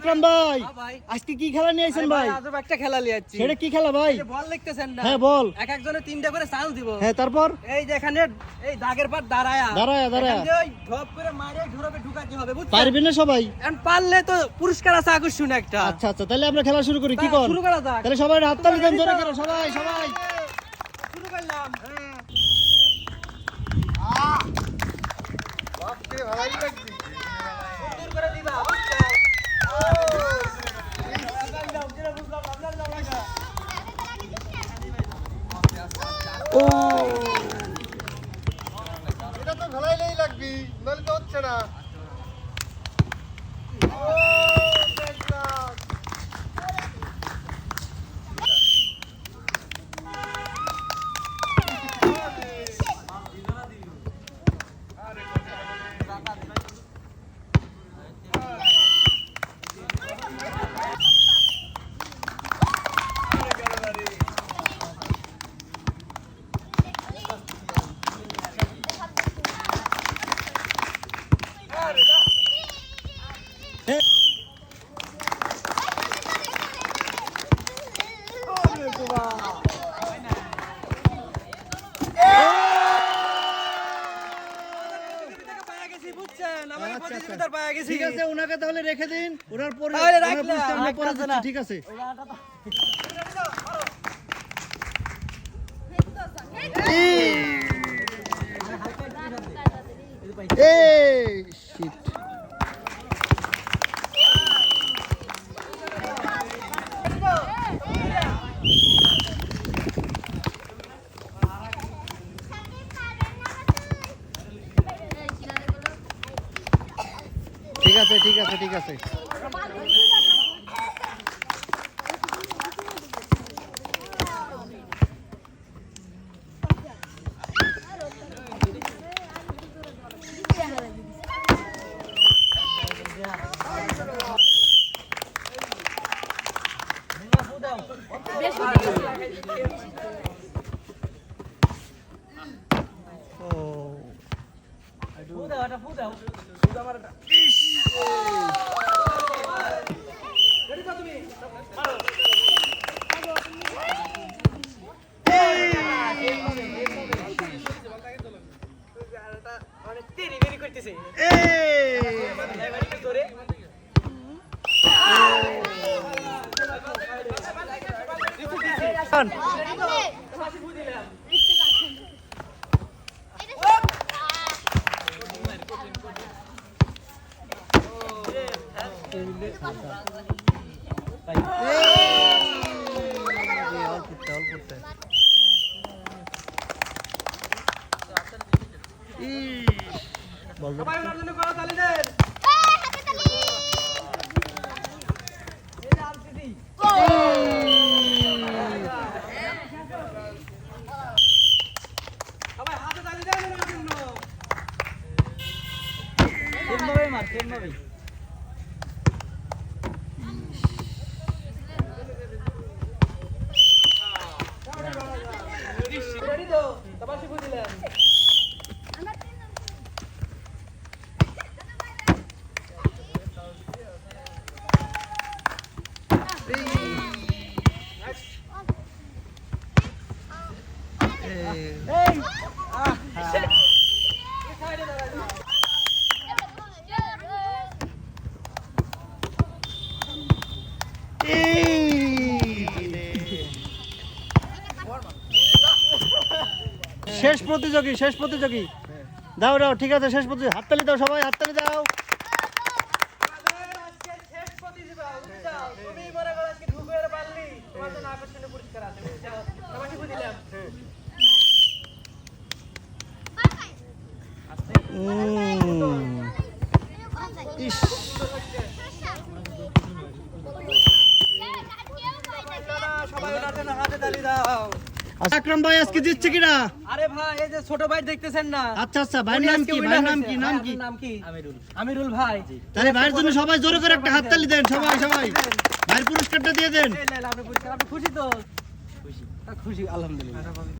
আকরাম ভাই আজকে কি খেলা নিয়ে আইছেন ভাই? আজব একটা খেলা নিয়ে আসছি। সেটা কি খেলা ভাই? এই যে বল দেখতেছেন না? হ্যাঁ বল। এক একজনে তিনটা করে চান্স দিব। হ্যাঁ তারপর এই যে এখানে এই দাগের পার দাঁড়ায়া এখান দিয়ে ওই ঢপ করে মারে ঘুরাবে ঢুকাতে হবে, বুঝছেন? পারবেন না সবাই? এখন পারলে তো পুরস্কার আছে আকর্ষণ একটা। আচ্ছা আচ্ছা, তাহলে আমরা খেলা শুরু করি। কি কর? শুরু করা যাক। তাহলে সবাই হাততালি দেন জোরে করে, সবাই সবাই। শুরু করলাম। বাপরে ভালোই লাগছে। সুন্দর করে দিবা, বুঝছেন? ও এটা তো ভালোই লাগবি, নইলে তো হচ্ছে না। ও দেখলাম। ঠিক আছে, ওনাকে তাহলে রেখে দিন। ওনার পরে তাহলে ওনার রাখলাম, পুরস্কার আমরা পরে রাখলাম দিচ্ছি, না। ঠিক আছে? এই শিট। ঠিক আছে ঠিক আছে ঠিক আছে। শেষ প্রতিযোগী, শেষ প্রতিযোগী। দাও দাও, ঠিক আছে, শেষ প্রতিযোগী। হাততালি দাও সবাই, হাততালি দাও। ইস, আকরাম ভাই আজকে জিতছে কিনা? আরে ভাই এই যে ছোট ভাই দেখতেছেন না? আচ্ছা আচ্ছা, ভাইয়ের নাম কি? ভাইয়ের নাম কি? নাম কি? নাম কি? আমিরুল ভাই। তাহলে ভাইয়ের জন্য সবাই জোরে করে একটা হাততালি দেন, সবাই সবাই। ভাইয়ের পুরস্কারটা দিয়ে দেন। আপনি খুশি তো? খুশি, আলহামদুলিল্লাহ।